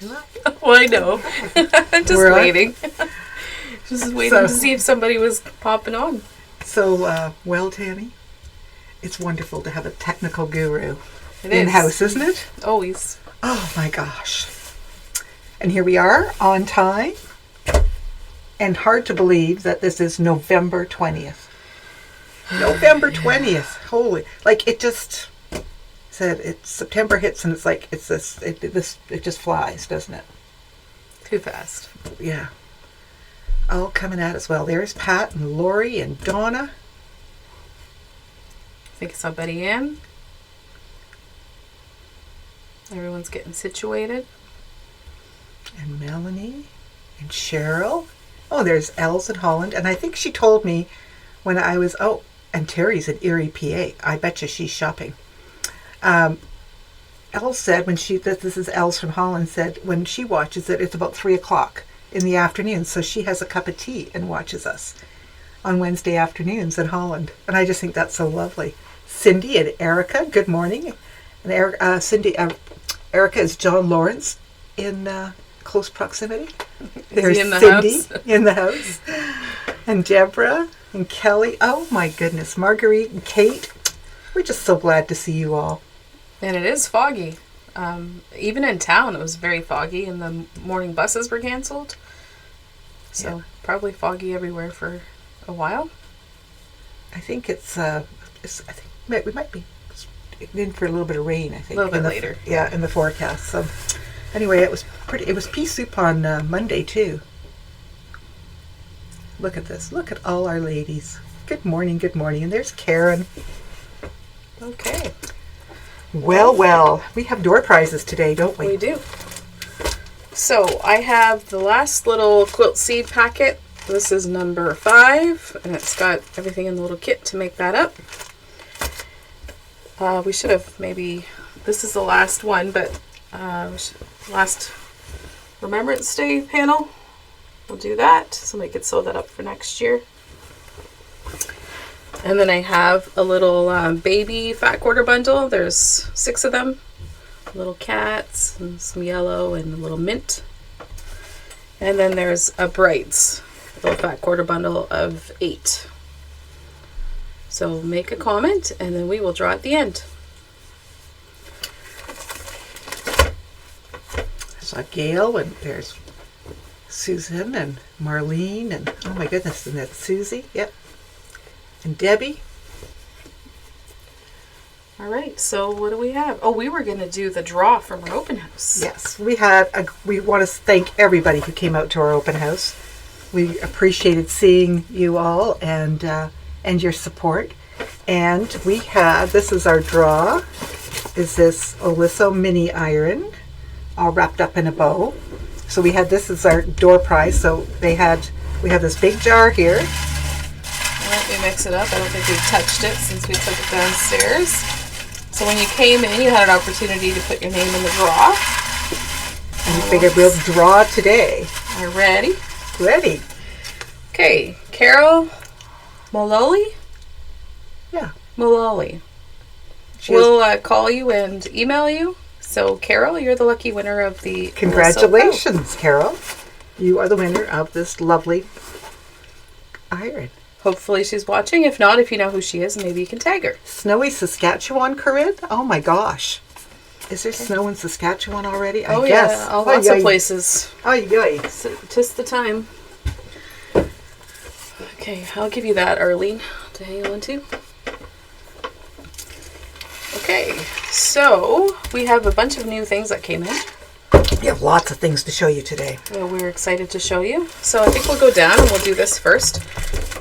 Well, I know. I'm just waiting. Just waiting to see if somebody was popping on. So, well, Tammy, it's wonderful to have a technical guru in-house, isn't it? Always. Oh, my gosh. And here we are on time. And hard to believe that this is November 20th. November 20th. Holy. Like, it just said, September hits and it's like, it just flies, doesn't it? Too fast. Yeah. All coming at us well. There's Pat and Lori and Donna. I think I saw Betty Ann. Everyone's getting situated. And Melanie and Cheryl. Oh, there's Els in Holland. And I think she told me when I was, and Terry's in Erie, PA. I bet you she's shopping. Els said this is Els from Holland, said when she watches it, it's about 3 o'clock in the afternoon. So she has a cup of tea and watches us on Wednesday afternoons in Holland. And I just think that's so lovely. Cindy and Erica, good morning. And Erica is John Lawrence in close proximity. There's Cindy in the house. And Deborah and Kelly. Oh my goodness. Marguerite and Kate. We're just so glad to see you all. And it is foggy. Even in town, it was very foggy, and the morning buses were canceled. So probably foggy everywhere for a while. I think we might be in for a little bit of rain. I think a little bit later. Yeah, in the forecast. So anyway, it was pretty. It was pea soup on Monday too. Look at this. Look at all our ladies. Good morning. Good morning. And there's Karen. Okay. Well, we have door prizes today, don't we? We do. So I have the last little quilt seed packet. This is number 5, and it's got everything in the little kit to make that up. We should have this is the last one, but last Remembrance Day panel. We'll do that. Somebody could sew that up for next year. And then I have a little baby fat quarter bundle. There's 6 of them. Little cats and some yellow and a little mint. And then there's a Brights little fat quarter bundle of 8. So make a comment and then we will draw at the end. I saw Gail and there's Susan and Marlene and oh my goodness, and that's Susie. Yep. And Debbie. All right, so what do we have? Oh, we were going to do the draw from our open house. Yes, we want to thank everybody who came out to our open house. We appreciated seeing you all and your support. And this is our draw, is this Oliso mini iron, all wrapped up in a bow. So this is our door prize. So we have this big jar here. Let me mix it up. I don't think we've touched it since we took it downstairs. So when you came in, you had an opportunity to put your name in the draw. And we figured we'll draw today. Are you ready? Ready. Okay, Carol Maloli? Yeah. Maloli. We'll call you and email you. So Carol, you're the lucky winner of the... Congratulations, Carol. You are the winner of this lovely iron. Hopefully she's watching. If not, if you know who she is, maybe you can tag her. Snowy Saskatchewan, Corinne? Oh my gosh. Is there snow in Saskatchewan already? I guess. Yeah, lots of places. Oh, yeah. Tis the time. Okay, I'll give you that, Arlene, to hang on to. Okay, so we have a bunch of new things that came in. We have lots of things to show you today. Well, we're excited to show you. So I think we'll go down and we'll do this first.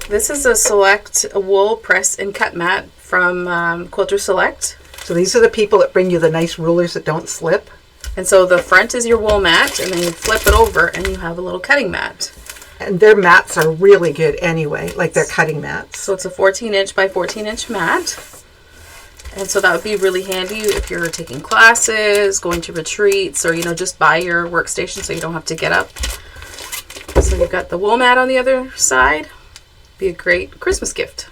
This is a Select wool press and cut mat from Quilter Select. So these are the people that bring you the nice rulers that don't slip. And so the front is your wool mat, and then you flip it over and you have a little cutting mat. And their mats are really good anyway, like their cutting mats. So it's a 14-inch by 14-inch mat. And so that would be really handy if you're taking classes, going to retreats, or, just by your workstation so you don't have to get up. So you've got the wool mat on the other side. Be a great Christmas gift.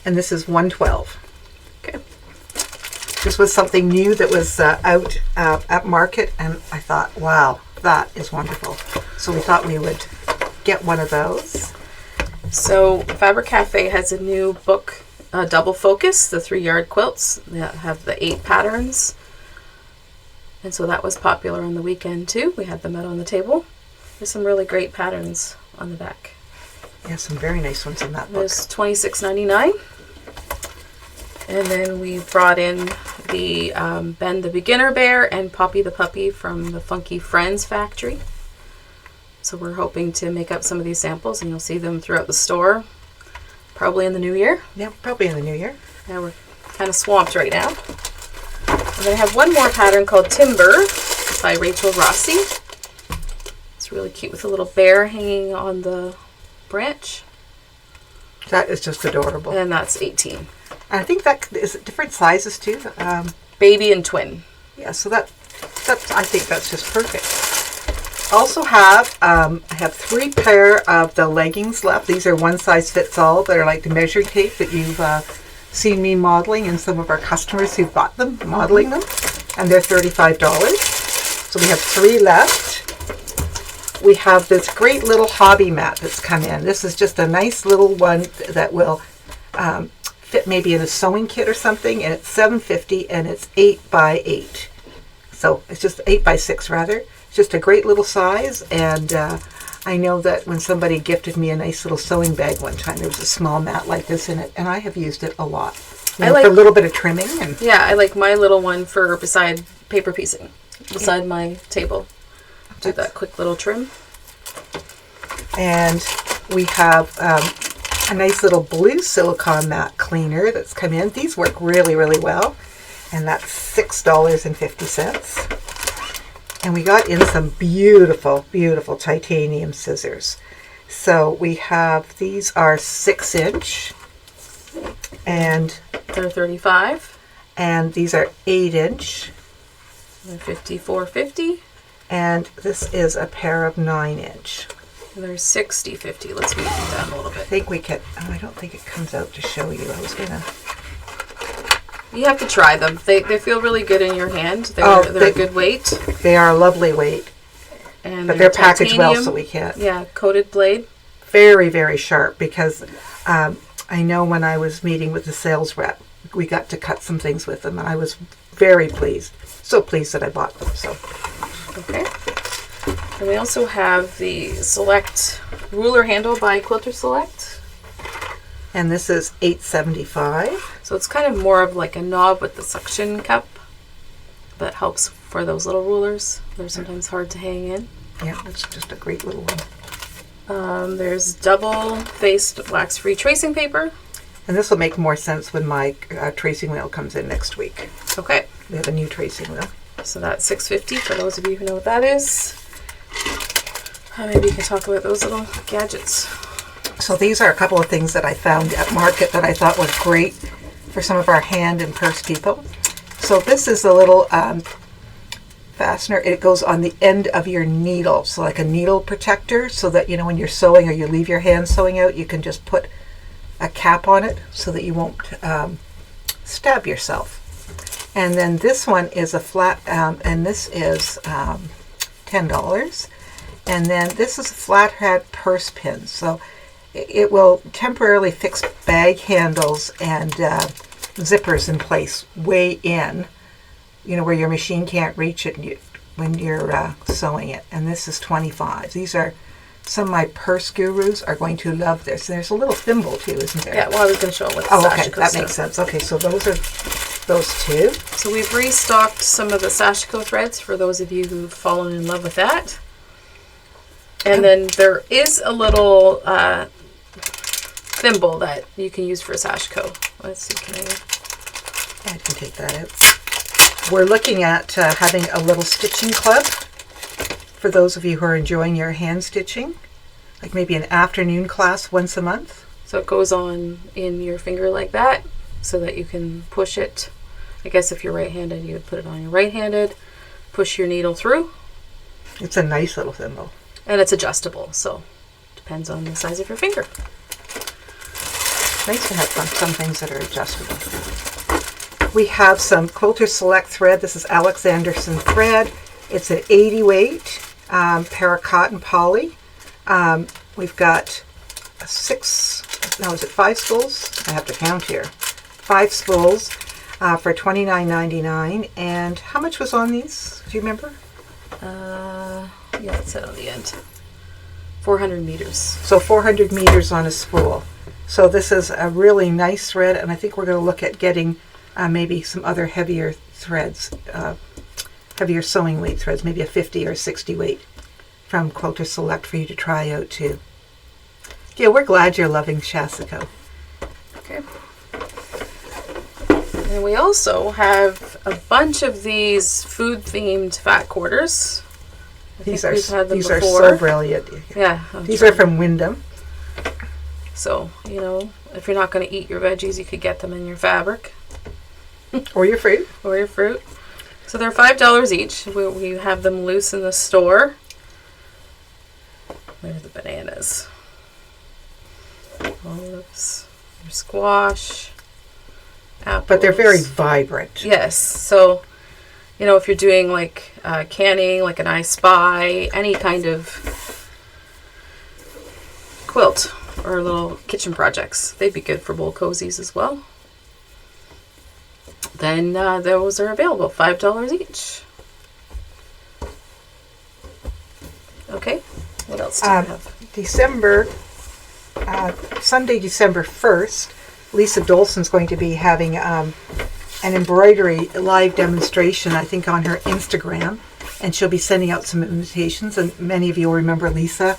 And this is 112. Okay. This was something new that was out at market, and I thought, wow, That is wonderful. So we thought we would get one of those. So Fabric Cafe has a new book, Double Focus, the 3-yard quilts that have the 8 patterns. And so that was popular on the weekend too. We had them out on the table. There's some really great patterns on the back. Yeah, some very nice ones in that book. There's $26.99. And then we brought in the Ben the Beginner Bear and Poppy the Puppy from the Funky Friends factory. So we're hoping to make up some of these samples, and you'll see them throughout the store, probably in the new year. Yeah, probably in the new year. Yeah, we're kind of swamped right now. And then I have one more pattern called Timber by Rachel Rossi. It's really cute with a little bear hanging on the branch. That is just adorable. And that's 18. I think that is different sizes too. Baby and twin. Yeah, so that's I think that's just perfect. Also have I have 3 pair of the leggings left. These are one size fits all. They're like the measuring tape that you've seen me modeling, and some of our customers who bought them modeling them, and they're $35. So we have 3 left. We have this great little hobby mat that's come in. This is just a nice little one that will fit maybe in a sewing kit or something, and it's $7.50, and it's 8 by 8. So it's just 8 by 6 rather. It's just a great little size, and I know that when somebody gifted me a nice little sewing bag one time, there was a small mat like this in it, and I have used it a lot. You know, for a little bit of trimming. And yeah, I like my little one for beside paper piecing, beside my table. Do that quick little trim. And we have a nice little blue silicone mat cleaner that's come in. These work really, really well. And that's $6.50. And we got in some beautiful, beautiful titanium scissors. So we have, these are 6-inch. And they're $35. And these are 8-inch. They're $54.50. And this is a pair of 9-inch. And they're $60.50. Let's move them down a little bit. I think we could, I don't think it comes out to show you. I was going to. You have to try them. They feel really good in your hand. They're a good weight. They are a lovely weight. And but they're packaged well, so we can't. Yeah, coated blade. Very, very sharp, because I know when I was meeting with the sales rep, we got to cut some things with them, and I was very pleased. So pleased that I bought them. So. Okay. And we also have the Select ruler handle by Quilter Select. And this is $8.75. So it's kind of more of like a knob with the suction cup that helps for those little rulers. They're sometimes hard to hang in. Yeah, it's just a great little one. There's double-faced wax-free tracing paper. And this will make more sense when my tracing wheel comes in next week. Okay. We have a new tracing wheel. So that's $6.50 for those of you who know what that is. Maybe you can talk about those little gadgets. So these are a couple of things that I found at market that I thought was great for some of our hand and purse people. So this is a little fastener. It goes on the end of your needle, so like a needle protector, so that, you know, when you're sewing or you leave your hand sewing out, you can just put a cap on it so that you won't stab yourself. And then this one is a flat, and this is $10. And then this is a flathead purse pin. So it will temporarily fix bag handles and zippers in place way in, you know, where your machine can't reach it when you're sewing it. And this is $25. These are, some of my purse gurus are going to love this. And there's a little thimble too, isn't there? Yeah, well, I was going to show it with the okay, Sashiko that stuff. makes sense. Okay, so those are those two. So we've restocked some of the Sashiko threads for those of you who've fallen in love with that. And then there is a little thimble that you can use for Sashiko. Let's see, I can take that out. We're looking at having a little stitching club for those of you who are enjoying your hand stitching, like maybe an afternoon class once a month. So it goes on in your finger like that, so that you can push it. I guess if you're right-handed, you would put it on your right-handed, push your needle through. It's a nice little thimble. And it's adjustable, so depends on the size of your finger. Nice to have some things that are adjustable. We have some Quilter Select thread. This is Alexanderson thread. It's an 80 weight. Para cotton poly. We've got 5 spools? I have to count here. 5 spools for $29.99. And how much was on these? Do you remember? Yeah, it said on the end. 400 meters. So 400 meters on a spool. So this is a really nice thread, and I think we're going to look at getting maybe some other heavier threads, heavier sewing weight threads, maybe a 50 or 60 weight from Quilter Select for you to try out too. Yeah, we're glad you're loving Chasico. Okay. And we also have a bunch of these food-themed fat quarters. These are so brilliant. Yeah. These are from Wyndham. So, if you're not going to eat your veggies, you could get them in your fabric. Or your fruit. Or your fruit. So they're $5 each. We have them loose in the store. There's the bananas. Olives. Your squash. Apples. But they're very vibrant. Yes. So, if you're doing like canning, like an I Spy, any kind of quilt or little kitchen projects, they'd be good for bowl cozies as well. Then those are available, $5 each. Okay, what else do you have? Sunday, December 1st, Lisa Dolson's going to be having an embroidery live demonstration, I think, on her Instagram, and she'll be sending out some invitations. And many of you will remember Lisa,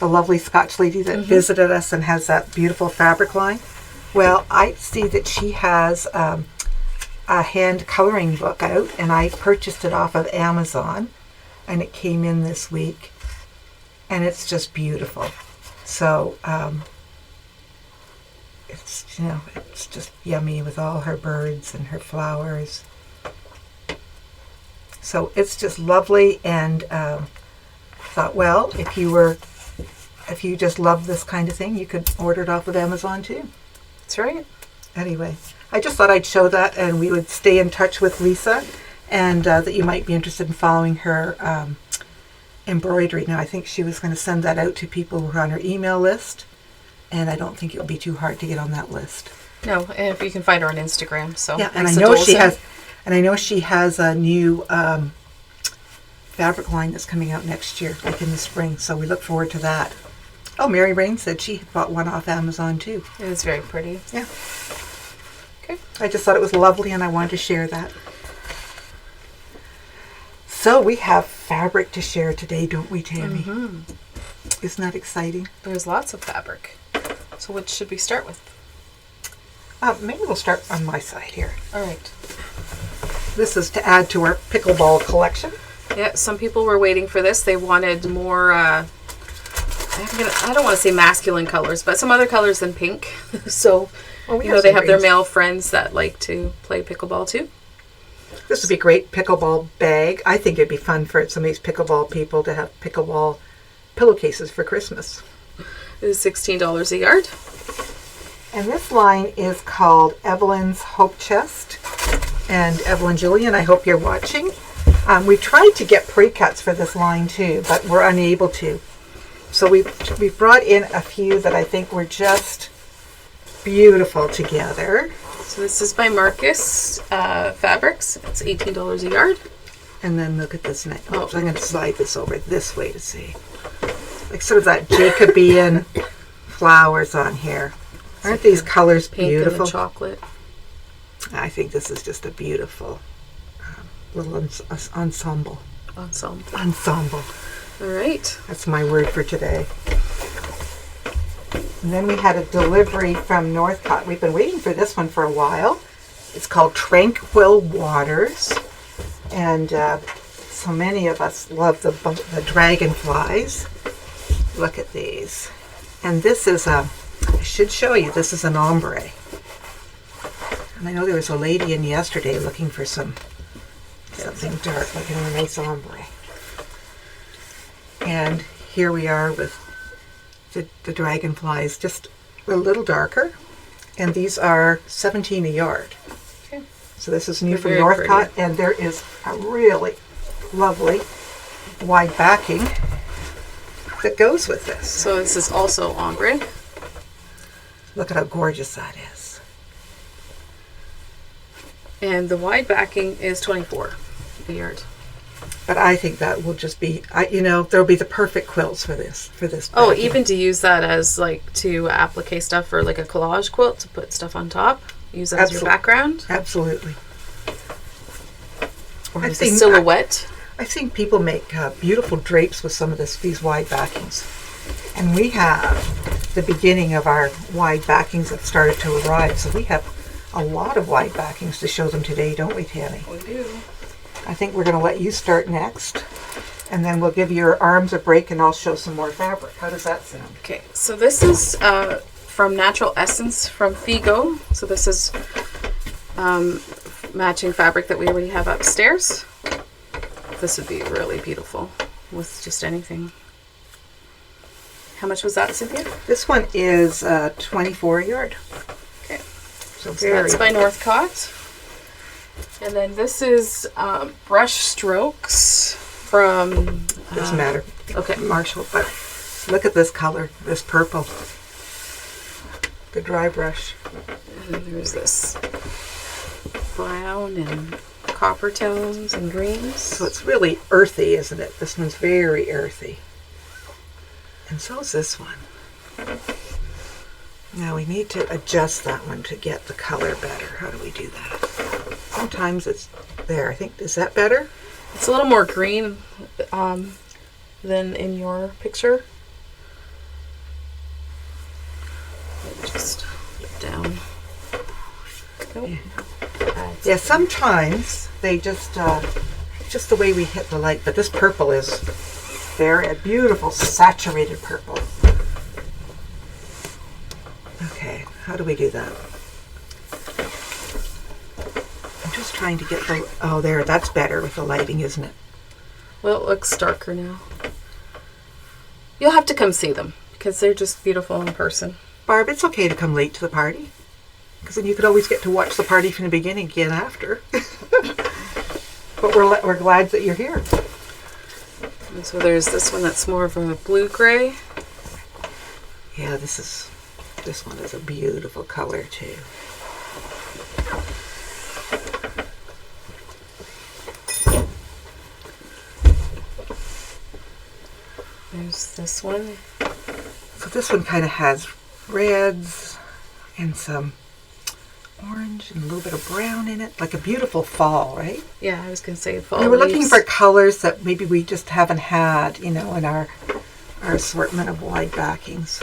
the lovely Scotch lady that visited us and has that beautiful fabric line. Well, I see that she has a hand coloring book out, and I purchased it off of Amazon, and it came in this week, and it's just beautiful. So it's just yummy with all her birds and her flowers. So it's just lovely, and thought, well, if you just love this kind of thing, you could order it off of Amazon too. That's right. Anyway, I just thought I'd show that, and we would stay in touch with Lisa, and that you might be interested in following her embroidery. Now, I think she was going to send that out to people who are on her email list, and I don't think it would be too hard to get on that list. No, and if you can find her on Instagram. So yeah, and I know she has a new fabric line that's coming out next year, like in the spring. So we look forward to that. Oh, Mary Rain said she bought one off Amazon too. It is very pretty. Yeah. Okay. I just thought it was lovely, and I wanted to share that. So we have fabric to share today, don't we, Tammy? Mm-hmm. Isn't that exciting? There's lots of fabric. So what should we start with? Maybe we'll start on my side here. All right. This is to add to our pickleball collection. Yeah, some people were waiting for this. They wanted more, I don't want to say masculine colors, but some other colors than pink. So, they have their male friends that like to play pickleball too. This would be a great pickleball bag. I think it'd be fun for some of these pickleball people to have pickleball pillowcases for Christmas. It is $16 a yard. And this line is called Evelyn's Hope Chest. And Evelyn Julian, I hope you're watching. We tried to get pre-cuts for this line too, but we're unable to. So we brought in a few that I think were just beautiful together. So this is by Marcus Fabrics. It's $18 a yard. And then look at this next. Oh, so I'm going to slide this over this way to see. Like sort of that Jacobean flowers on here. Aren't these colors beautiful? Pink and the chocolate. I think this is just a beautiful little ensemble. Ensemble. All right. That's my word for today. And then we had a delivery from Northcott. We've been waiting for this one for a while. It's called Tranquil Waters. And so many of us love the dragonflies. Look at these. And this is I should show you, this is an ombre. And I know there was a lady in yesterday looking for something dark, like a nice ombre. And here we are with the dragonflies, just a little darker. And these are $17 a yard. Okay. So this is new from Northcott, and there is a really lovely wide backing that goes with this. So this is also ombre. Look at how gorgeous that is. And the wide backing is 24 a yard. But I think that will just be, there'll be the perfect quilts for this. Oh, backing. even to use that as like to applique stuff for like a collage quilt to put stuff on top. Use that as your background. Absolutely. Or as a silhouette. I've seen people make beautiful drapes with some of these wide backings. And we have the beginning of our wide backings that started to arrive. So we have a lot of wide backings to show them today, don't we, Tammy? We do. I think we're going to let you start next. And then we'll give your arms a break and I'll show some more fabric. How does that sound? Okay, so this is from Natural Essence from Figo. So this is matching fabric that we already have upstairs. This would be really beautiful with just anything. How much was that, Cynthia? This one is 24 a yard. Okay. So That's by Northcott. And then this is Brush Strokes from... Doesn't matter. Okay. Marshall, but look at this color, this purple. The dry brush. And then there's this brown and copper tones and greens. So it's really earthy, isn't it? This one's very earthy. And so is this one. Now we need to adjust that one to get the color better. How do we do that? Sometimes it's there. I think, is that better? It's a little more green than in your picture. Just put it down. Nope. Yeah, sometimes they just the way we hit the light, but this purple is very a beautiful saturated purple. Okay, how do we do that? I'm just trying to get the, oh there, that's better with the lighting, isn't it? Well, it looks darker now. You'll have to come see them because they're just beautiful in person. Barb, it's okay to come late to the party because then you could always get to watch the party from the beginning again after. But we're glad that you're here. And so there's this one that's more of a blue-gray. Yeah, this one is a beautiful color too. There's this one. So this one kind of has reds and some orange and a little bit of brown in it, like a beautiful fall, right? Yeah, I was going to say fall We were looking leaves. for colors that maybe we just haven't had, in our assortment of wide backings.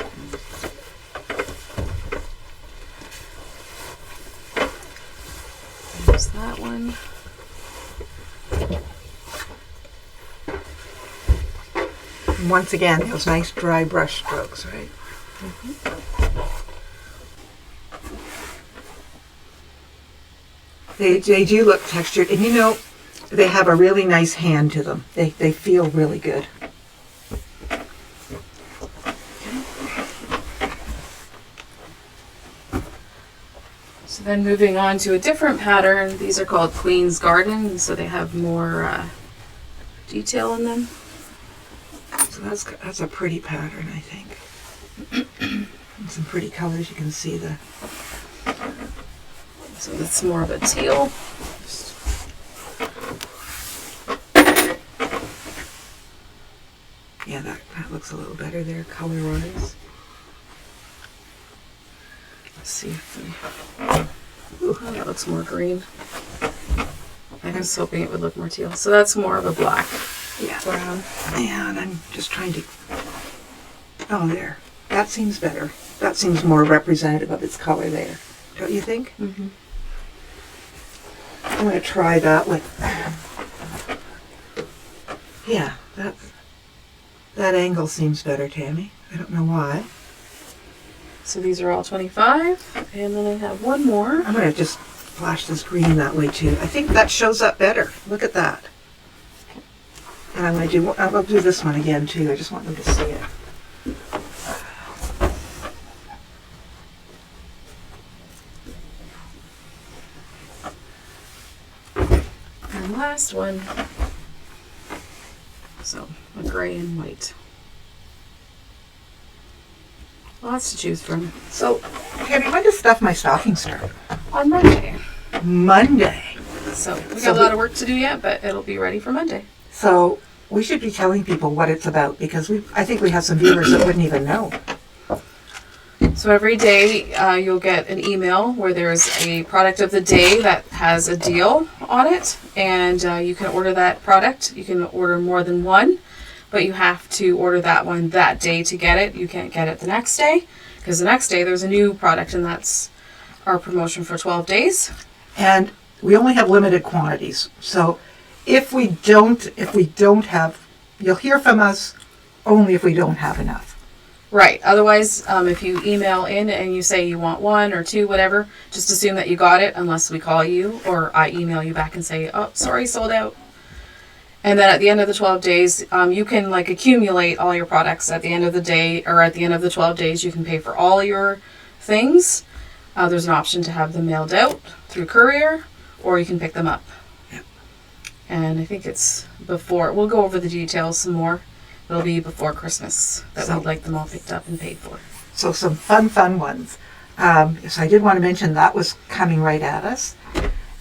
There's that one. And once again, those nice dry brush strokes, right? They do look textured, and they have a really nice hand to them. They feel really good. So then moving on to a different pattern. These are called Queen's Garden, so they have more detail in them. So that's a pretty pattern, I think. And some pretty colors. You can see the. So it's more of a teal. Yeah, that looks a little better there, color-wise. Let's see if we... Ooh, that looks more green. I was hoping it would look more teal. So that's more of a black. Yeah. Brown. Yeah, and I'm just trying to... Oh, there. That seems better. That seems more representative of its color there. Don't you think? Mm-hmm. I'm going to try that with... Yeah, that angle seems better, Tammy. I don't know why. So these are all 25. And then I have one more. I'm going to just flash this green that way too. I think that shows up better. Look at that. And I'll do this one again too. I just want them to see it. And last one. So gray and white. Lots to choose from. So, Tammy, when does Stuff My Stocking start? On Monday. Monday. So we got a lot of work to do yet, but it'll be ready for Monday. So we should be telling people what it's about, because I think we have some viewers that wouldn't even know. So every day you'll get an email where there's a product of the day that has a deal on it, and you can order that product. You can order more than one, but you have to order that one that day to get it. You can't get it the next day, because the next day there's a new product, and that's our promotion for 12 days. And we only have limited quantities. So if we don't have, you'll hear from us only if we don't have enough. Right. Otherwise, if you email in and you say you want one or two, whatever, just assume that you got it, unless we call you or I email you back and say, oh, sorry, sold out. And then at the end of the 12 days, you can like accumulate all your products at the end of the day, or at the end of the 12 days, you can pay for all your things. There's an option to have them mailed out through courier, or you can pick them up. Yep. And I think it's before, we'll go over the details some more. It'll be before Christmas that we'd like them all picked up and paid for. So some fun ones. So I did want to mention that was coming right at us.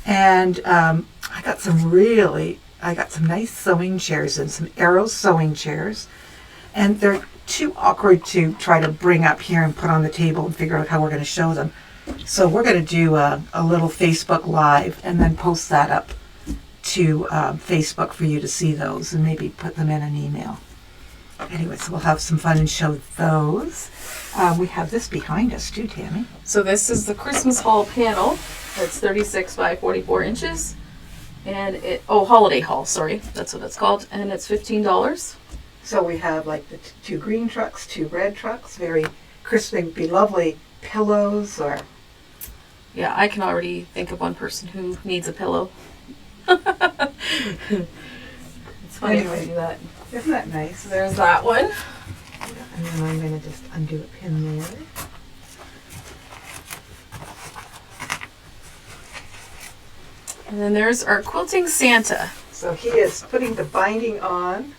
And I got some nice sewing chairs and some Arrow sewing chairs. And they're too awkward to try to bring up here and put on the table and figure out how we're going to show them. So we're going to do a little Facebook Live and then post that up to Facebook for you to see those, and maybe put them in an email. Anyway, so we'll have some fun and show those. We have this behind us too, Tammy. So this is the Christmas haul panel. It's 36 by 44 inches. And holiday haul, sorry. That's what it's called. And it's $15. So we have like the two green trucks, two red trucks, very crisp. They would be lovely pillows or... Yeah, I can already think of one person who needs a pillow. It's funny anyway, to do that. Isn't that nice? So there's that one. And then I'm going to just undo a pin there. And then there's our quilting Santa. So he is putting the binding on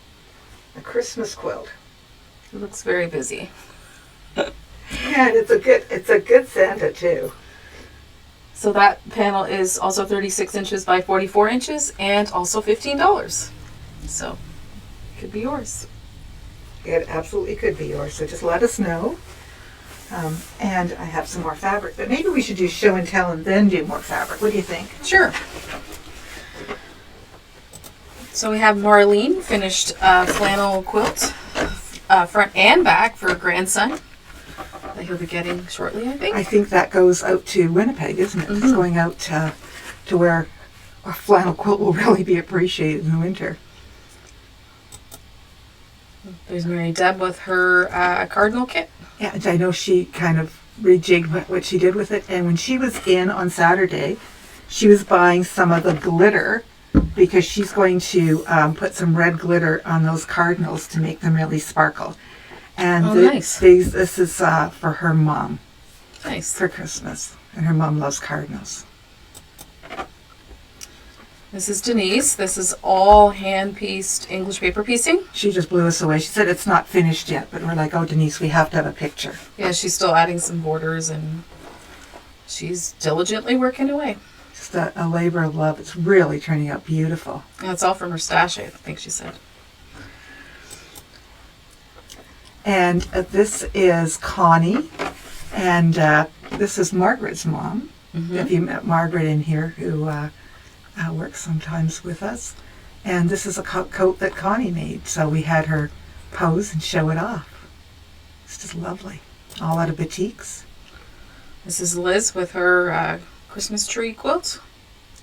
a Christmas quilt. He looks very busy. And it's a good Santa too. So that panel is also 36 inches by 44 inches and also $15. So it could be yours. It absolutely could be yours. So just let us know. And I have some more fabric, but maybe we should do show and tell and then do more fabric. What do you think? Sure. So we have Marlene finished flannel quilt, front and back for grandson that he'll be getting shortly, I think. I think that goes out to Winnipeg, isn't it? Mm-hmm. It's going out to where a flannel quilt will really be appreciated in the winter. There's Mary Deb with her cardinal kit. Yeah, and I know she kind of rejigged what she did with it. And when she was in on Saturday, she was buying some of the glitter because she's going to put some red glitter on those cardinals to make them really sparkle. And nice. This is for her mom. Nice. For Christmas. And her mom loves cardinals. This is Denise. This is all hand-pieced English paper piecing. She just blew us away. She said it's not finished yet, but we're like, oh, Denise, we have to have a picture. Yeah, she's still adding some borders, and she's diligently working away. Just a labor of love. It's really turning out beautiful. And it's all from her stash, I think she said. And this is Connie, and this is Margaret's mom. Mm-hmm. If you met Margaret in here, who works sometimes with us. And this is a coat that Connie made, so we had her pose and show it off. It's just lovely. All out of batiks. This is Liz with her Christmas tree quilt.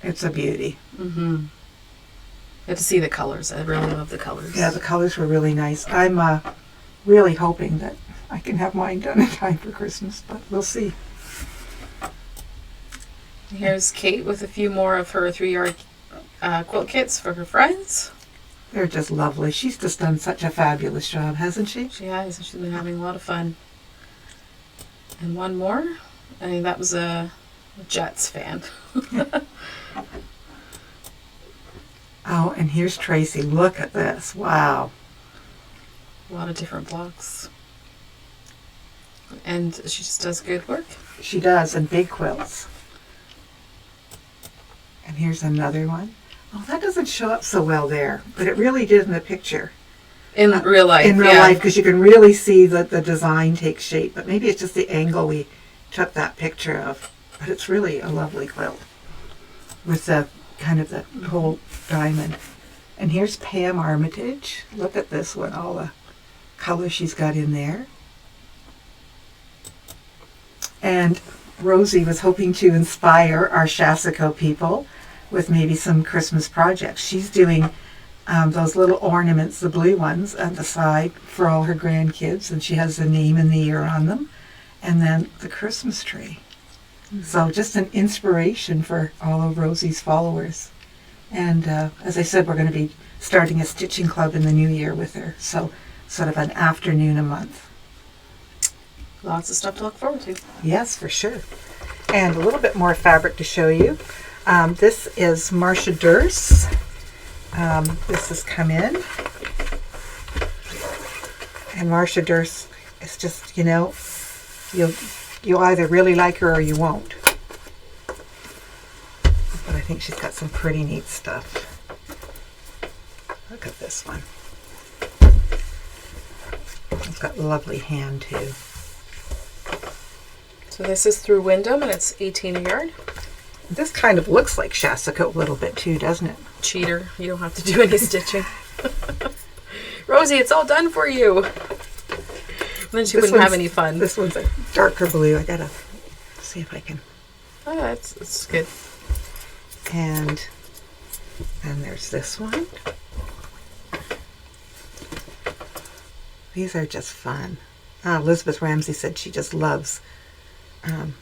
It's a beauty. Mm-hmm. Get to see the colors. I really love the colors. Yeah, the colors were really nice. I'm really hoping that I can have mine done in time for Christmas, but we'll see. Here's Kate with a few more of her 3-yard quilt kits for her friends. They're just lovely. She's just done such a fabulous job, hasn't she? She has, and she's been having a lot of fun. And one more. I mean, that was a Jets fan. Oh, and here's Tracy. Look at this. Wow. A lot of different blocks. And she just does good work. She does, and big quilts. And here's another one. Oh, that doesn't show up so well there, but it really did in the picture. In real life. In real life, because you can really see that the design takes shape. But maybe it's just the angle we took that picture of. But it's really a lovely quilt with the kind of the whole diamond. And here's Pam Armitage. Look at this one, all the color she's got in there. And Rosie was hoping to inspire our Shasako people with maybe some Christmas projects. She's doing those little ornaments, the blue ones, on the side for all her grandkids, and she has the name and the year on them, and then the Christmas tree. Mm-hmm. So just an inspiration for all of Rosie's followers. And as I said, we're going to be starting a stitching club in the new year with her, so sort of an afternoon a month. Lots of stuff to look forward to. Yes, for sure. And a little bit more fabric to show you. This is Marcia Durst. This has come in. And Marcia Durst is just, you know, you'll either really like her or you won't. But I think she's got some pretty neat stuff. Look at this one. It's got lovely hand too. So this is through Wyndham, and it's 18 a yard. This kind of looks like Shasako a little bit too, doesn't it? Cheater. You don't have to do any stitching. Rosie, it's all done for you. And then she wouldn't have any fun. This one's a darker blue. I gotta see if I can. Oh, that's good. And there's this one. These are just fun. Elizabeth Ramsey said she just loves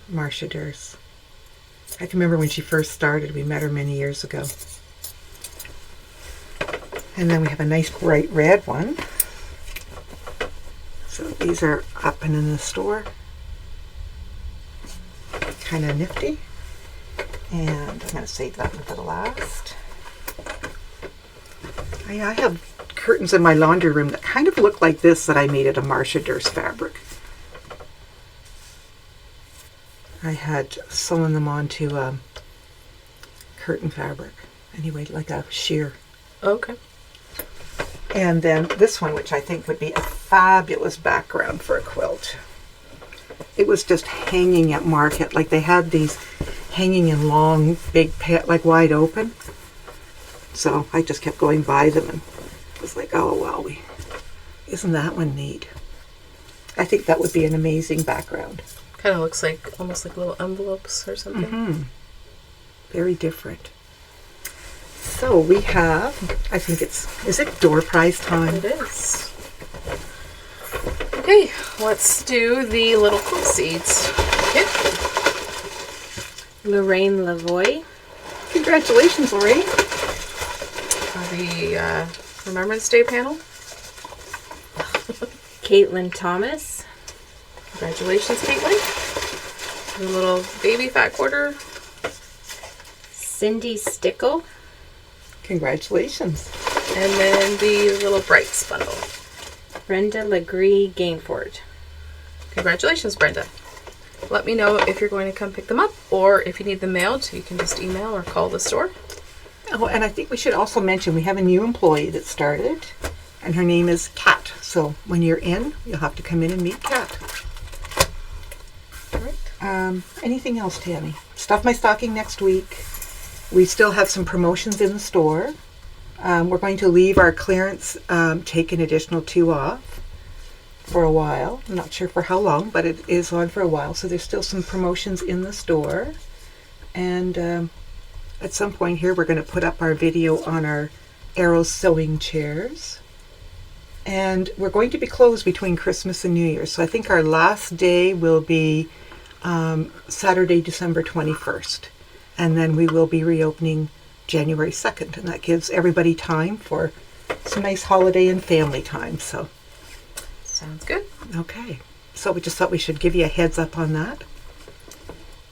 Marcia Durst. I can remember when she first started. We met her many years ago. And then we have a nice bright red one. So these are up and in the store. Kind of nifty. And I'm going to save that one for the last. I have curtains in my laundry room that kind of look like this that I made out of Marcia Durst fabric. I had sewn them onto curtain fabric. Anyway, like a sheer. Okay. And then this one, which I think would be a fabulous background for a quilt. It was just hanging at market. Like they had these hanging in long, big, like wide open. So I just kept going by them and was like, oh, well, isn't that one neat? I think that would be an amazing background. Kind of looks like almost like little envelopes or something. Mm-hmm. Very different. So we have, I think is it door prize time? It is. Okay, let's do the little quilt seeds. Yep. Lorraine Lavoie. Congratulations, Lorraine. The Remembrance Day panel. Caitlin Thomas. Congratulations, Caitlin. The little baby fat quarter. Cindy Stickle. Congratulations. And then the little Brights bundle. Brenda Legree Gainford. Congratulations, Brenda. Let me know if you're going to come pick them up, or if you need them mailed, you can just email or call the store. Oh, and I think we should also mention we have a new employee that started, and her name is Kat. So when you're in, you'll have to come in and meet Kat. All right. Anything else, Tammy? Stuff my stocking next week. We still have some promotions in the store. We're going to leave our clearance, take an additional 2 off for a while. I'm not sure for how long, but it is on for a while. So there's still some promotions in the store. And at some point here, we're going to put up our video on our Arrow sewing chairs. And we're going to be closed between Christmas and New Year's. So I think our last day will be Saturday, December 21st. And then we will be reopening January 2nd. And that gives everybody time for some nice holiday and family time. So, Sounds good. okay. So we just thought we should give you a heads up on that.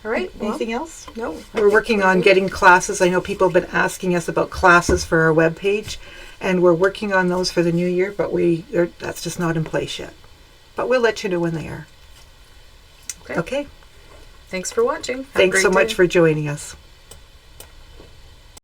All right. Anything else? No. We're working on getting classes. I know people have been asking us about classes for our webpage. And we're working on those for the new year, but that's just not in place yet. But we'll let you know when they are. Okay. Okay. Thanks for watching. Have a Thanks so great much day. for joining us.